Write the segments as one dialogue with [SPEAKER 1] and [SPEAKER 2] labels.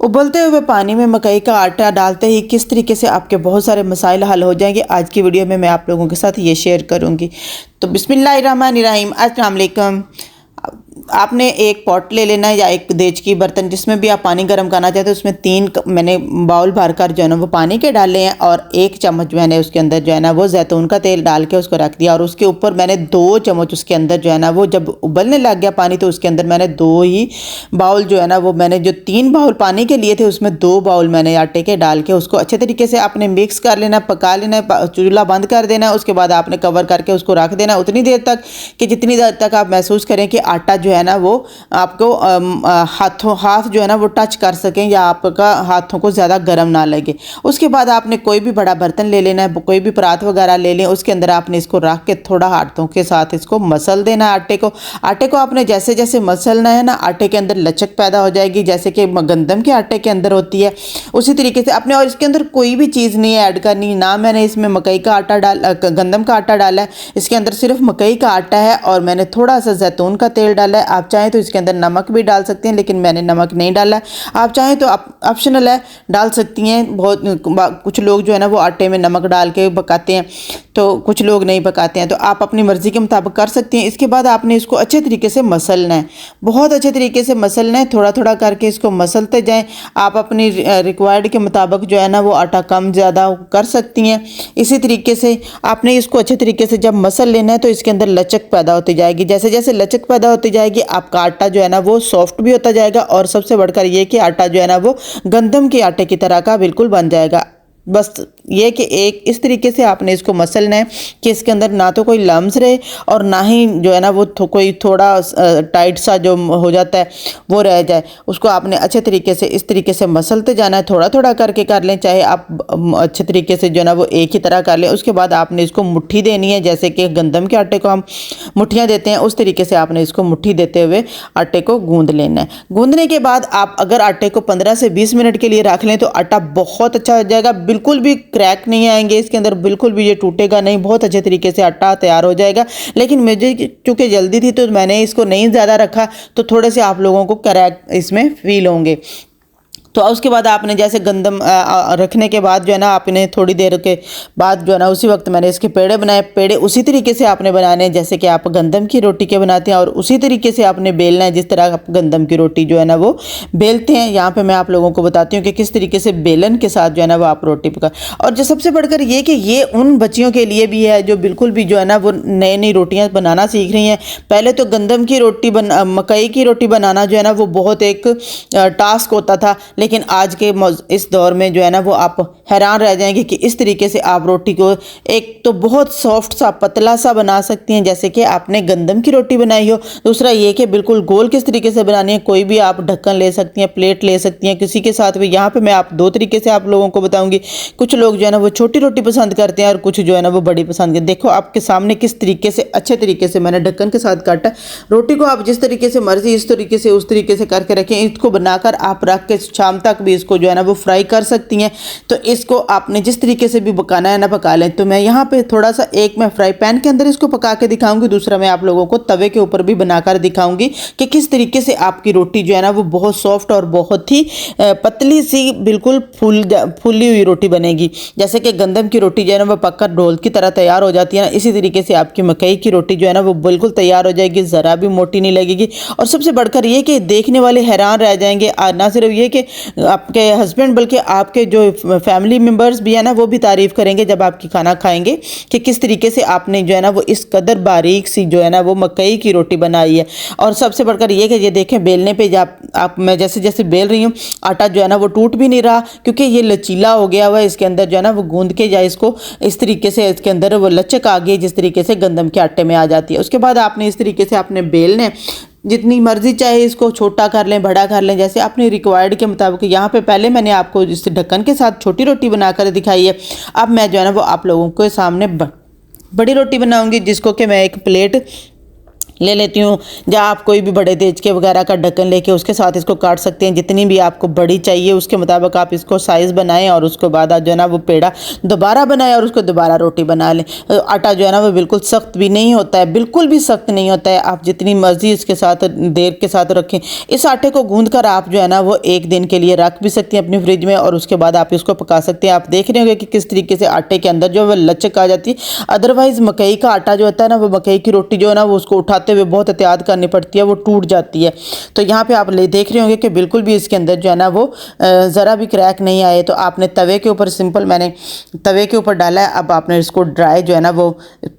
[SPEAKER 1] उबलते हुए पानी में मकई का आटा डालते ही किस तरीके से आपके बहुत सारे मसाइल हल हो जाएंगे, आज की वीडियो में मैं आप लोगों के साथ ये शेयर करूंगी। तो बिस्मिल्लाहिर्रहमानिर्रहीम, अस्सलाम वालेकुम। आपने एक पॉट ले लेना है या एक देच की बर्तन, जिसमें भी आप पानी गर्म करना चाहते हैं। उसमें 3 मैंने बाउल भरकर जो है ना वो पानी के डाले हैं, और 1 चम्मच मैंने उसके अंदर जो है ना वो जैतून का तेल डाल के उसको रख दिया। और उसके ऊपर मैंने 2 चम्मच उसके अंदर जो है ना वो जब उबलने लग गया पानी, तो उसके अंदर मैंने 2 ही बाउल जो है ना वो मैंने जो 3 बाउल पानी के लिए थे उसमें 2 बाउल मैंने आटे के डाल के उसको अच्छे तरीके से आपने मिक्स कर लेना, पका लेना, चूल्हा बंद कर देना है। उसके बाद आपने कवर करके उसको रख देना उतनी देर तक कि जितनी देर तक आप महसूस करें कि आटा जो है ना वो आपको हाथ जो है ना वो टच कर सकें या आपका हाथों को ज़्यादा गर्म ना लगे। उसके बाद आपने कोई भी बड़ा बर्तन ले लेना है, कोई भी परात वगैरह ले लें, उसके अंदर आपने इसको रख के थोड़ा हाथों के साथ इसको मसल देना है आटे को आपने जैसे जैसे मसलना है ना, आटे के अंदर लचक पैदा हो जाएगी, जैसे कि गंदम के आटे के अंदर होती है उसी तरीके से आपने। और इसके अंदर कोई भी चीज़ नहीं है ऐड करनी, ना मैंने इसमें मकई का आटा गंदम का आटा डाला है, इसके अंदर सिर्फ मकई का आटा है और मैंने थोड़ा सा जैतून का तेल डाला है। आप चाहें तो इसके अंदर नमक भी डाल सकते हैं, लेकिन मैंने नमक नहीं डाला है। आप चाहें तो ऑप्शनल है, डाल सकती हैं। कुछ लोग जो है ना वो आटे में नमक डाल के पकाते हैं, तो कुछ लोग नहीं पकाते हैं, तो आप अपनी मर्ज़ी के मुताबिक कर सकती हैं। इसके बाद आपने इसको अच्छे तरीके से मसलना है, बहुत अच्छे तरीके से मसलना है, थोड़ा थोड़ा करके इसको मसलते जाएं। आप अपनी रिक्वायर्ड के मुताबिक जो है ना वो आटा कम ज़्यादा कर सकती हैं। इसी तरीके से आपने इसको अच्छे तरीके से जब मसल लेना है तो इसके अंदर लचक पैदा होती जाएगी। जैसे जैसे लचक पैदा होती जाएगी आपका आटा जो है ना वो सॉफ्ट भी होता जाएगा, और सबसे बढ़कर ये कि आटा जो है ना वो गंदम के आटे की तरह का बिल्कुल बन जाएगा। बस ये कि एक इस तरीके से आपने इसको मसलना है कि इसके अंदर ना तो कोई लम्स रहे और ना ही जो है ना वो कोई थोड़ा टाइट सा जो हो जाता है वो रह जाए। उसको आपने अच्छे तरीके से इस तरीके से मसलते जाना है, थोड़ा थोड़ा करके कर लें, चाहे आप अच्छे तरीके से जो है ना वो एक ही तरह कर लें। उसके बाद आपने इसको मुट्ठी देनी है, जैसे कि गंदम के आटे को हम मुट्ठियाँ देते हैं उस तरीके से आपने इसको मुट्ठी देते हुए आटे को गूँध लेना है। गूँधने के बाद आप अगर आटे को 15 से 20 मिनट के लिए रख लें तो आटा बहुत अच्छा हो जाएगा, बिल्कुल भी क्रैक नहीं आएंगे इसके अंदर, बिल्कुल भी ये टूटेगा नहीं, बहुत अच्छे तरीके से आटा तैयार हो जाएगा। लेकिन मुझे चूँकि जल्दी थी तो मैंने इसको नहीं ज़्यादा रखा, तो थोड़े से आप लोगों को क्रैक इसमें फील होंगे। तो उसके बाद आपने जैसे गंदम रखने के बाद जो है ना आपने थोड़ी देर के बाद जो है ना उसी वक्त मैंने इसके पेड़े बनाए। पेड़े उसी तरीके से आपने बनाने हैं जैसे कि आप गंदम की रोटी के बनाते हैं, और उसी तरीके से आपने बेलना है जिस तरह आप गंदम की रोटी जो है ना वो बेलते हैं। यहाँ पे मैं आप लोगों को बताती हूँ कि किस तरीके से बेलन के साथ जो है ना वो आप रोटी पका। और जो सबसे बढ़कर ये कि ये उन बच्चियों के लिए भी है जो बिल्कुल भी जो है ना वो नई नई रोटियाँ बनाना सीख रही हैं। पहले तो गंदम की रोटी मकई की रोटी बनाना जो है ना वो बहुत एक टास्क होता था, लेकिन आज के इस दौर में जो है ना वो आप हैरान रह जाएंगे कि इस तरीके से आप रोटी को एक तो बहुत सॉफ्ट सा पतला सा बना सकती हैं जैसे कि आपने गंदम की रोटी बनाई हो। दूसरा ये कि बिल्कुल गोल किस तरीके से बनानी है, कोई भी आप ढक्कन ले सकती हैं, प्लेट ले सकती हैं किसी के साथ भी। यहाँ पे मैं आप 2 तरीके से आप लोगों को बताऊंगी। कुछ लोग जो है ना वो छोटी रोटी पसंद करते हैं और कुछ जो है ना वो बड़ी पसंद करते हैं। देखो आपके सामने किस तरीके से अच्छे तरीके से मैंने ढक्कन के साथ काटा। रोटी को आप जिस तरीके से मर्जी इस तरीके से उस तरीके से करके रखें। इसको बनाकर आप रख के शाम तक भी इसको जो है ना वो फ्राई कर सकती हैं। तो इसको आपने जिस तरीके से भी पकाना है ना पका लें। तो मैं यहाँ पे थोड़ा सा एक मैं फ्राई पैन के अंदर इसको पका के दिखाऊंगी, दूसरा मैं आप लोगों को तवे के ऊपर भी बनाकर दिखाऊंगी कि किस तरीके से आपकी रोटी जो है ना वो बहुत सॉफ्ट और बहुत ही पतली सी बिल्कुल फूली हुई रोटी बनेगी। जैसे कि गंदम की रोटी जो है ना वो पककर डोल की तरह तैयार हो जाती है ना, इसी तरीके से आपकी मकई की रोटी जो है ना वो बिल्कुल तैयार हो जाएगी, ज़रा भी मोटी नहीं लगेगी। और सबसे बढ़कर ये कि देखने वाले हैरान रह जाएंगे। ना सिर्फ ये कि आपके हस्बैंड बल्कि आपके जो फैमिली मेम्बर्स भी है ना वो भी तारीफ़ करेंगे जब आपकी खाना खाएंगे कि किस तरीके से आपने जो है ना वो इस कदर बारीक सी जो है ना वो मकई की रोटी बनाई है। और सबसे बढ़कर ये कि ये देखें बेलने पे आप मैं जैसे जैसे बेल रही हूँ आटा जो है ना वो टूट भी नहीं रहा, क्योंकि ये लचीला हो गया हुआ है। इसके अंदर जो है ना वो गूंद के या इसको इस तरीके से इसके अंदर वो लचक आ गई जिस तरीके से गंदम के आटे में आ जाती है। उसके बाद आपने इस तरीके से आपने बेलने जितनी मर्जी चाहे इसको छोटा कर लें बड़ा कर लें जैसे अपनी रिक्वायर्ड के मुताबिक। यहाँ पे पहले मैंने आपको इस ढक्कन के साथ छोटी रोटी बनाकर दिखाई है। अब मैं जो है ना वो आप लोगों के सामने बड़ी रोटी बनाऊंगी, जिसको कि मैं एक प्लेट ले लेती हूँ, या आप कोई भी बड़े देचके वगैरह का ढक्कन लेके उसके साथ इसको काट सकते हैं। जितनी भी आपको बड़ी चाहिए उसके मुताबिक आप इसको साइज़ बनाएं और उसके बाद आप जो है ना वो पेड़ा दोबारा बनाएं और उसको दोबारा रोटी बना लें। आटा जो है ना वो बिल्कुल सख्त भी नहीं होता है, बिल्कुल भी सख्त नहीं होता है। आप जितनी मर्जी इसके साथ देर के साथ रखें। इस आटे को गूंद कर आप जो है ना वो एक दिन के लिए रख भी सकती हैं अपनी फ्रिज में, और उसके बाद आप इसको पका सकते हैं। आप देख रहे होंगे कि किस तरीके से आटे के अंदर जो है लचक आ जाती है। अदरवाइज़ मकई का आटा जो होता है ना, वो मकई की रोटी जो है ना वो उसको उठाते हुए बहुत एहतियात करनी पड़ती है, वो टूट जाती है। तो यहाँ पे आप देख रहे होंगे कि बिल्कुल भी इसके अंदर जो है ना वो ज़रा भी क्रैक नहीं आए। तो आपने तवे के ऊपर सिंपल मैंने तवे के ऊपर डाला है। अब आपने इसको ड्राई जो है ना वो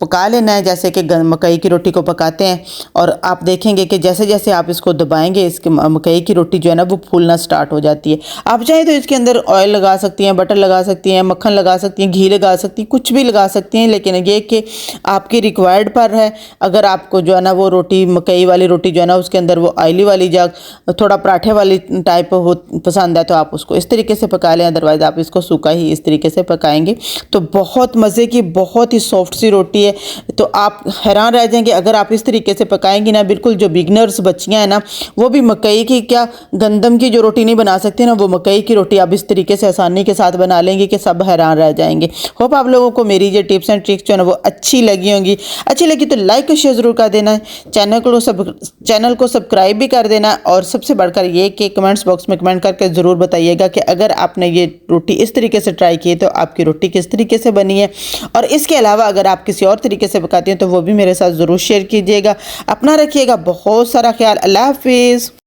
[SPEAKER 1] पका लेना है, जैसे कि मकई की रोटी को पकाते हैं। और आप देखेंगे कि जैसे जैसे आप इसको दबाएंगे इसके मकई की रोटी जो है ना वो फूलना स्टार्ट हो जाती है। आप चाहें तो इसके अंदर ऑयल लगा सकती हैं, बटर लगा सकती हैं, मक्खन लगा सकती हैं, घी लगा सकती हैं, कुछ भी लगा सकती हैं, लेकिन ये कि आपकी रिक्वायर्ड पर है। अगर आपको जो है ना वो रोटी मकई वाली रोटी जो है ना उसके अंदर वो ऑयली वाली या थोड़ा पराठे वाली टाइप हो पसंद है तो आप उसको इस तरीके से पका लें, अदरवाइज़ आप इसको सूखा ही इस तरीके से पकाएंगे तो बहुत मज़े की बहुत ही सॉफ्ट सी रोटी है। तो आप हैरान रह जाएंगे अगर आप इस तरीके से पकाएंगी ना। बिल्कुल जो बिगनर्स बच्चियाँ हैं ना वो भी मकई की क्या गंदम की जो रोटी नहीं बना सकती ना, वो मकई की रोटी आप इस तरीके से आसानी के साथ बना लेंगे कि सब हैरान रह जाएंगे। होप आप लोगों को मेरी ये टिप्स एंड ट्रिक्स जो है ना वो अच्छी लगी होंगी। अच्छी लगी तो लाइक और शेयर ज़रूर कर देना है, चैनल को सब्सक्राइब भी कर देना। और सबसे बढ़कर ये कि कमेंट्स बॉक्स में कमेंट करके ज़रूर बताइएगा कि अगर आपने ये रोटी इस तरीके से ट्राई की तो आपकी रोटी किस तरीके से बनी है। और इसके अलावा अगर आप किसी और तरीके से पकाती हैं तो वो भी मेरे साथ ज़रूर शेयर कीजिएगा। अपना रखिएगा बहुत सारा ख्याल। अल्लाह हाफिज़।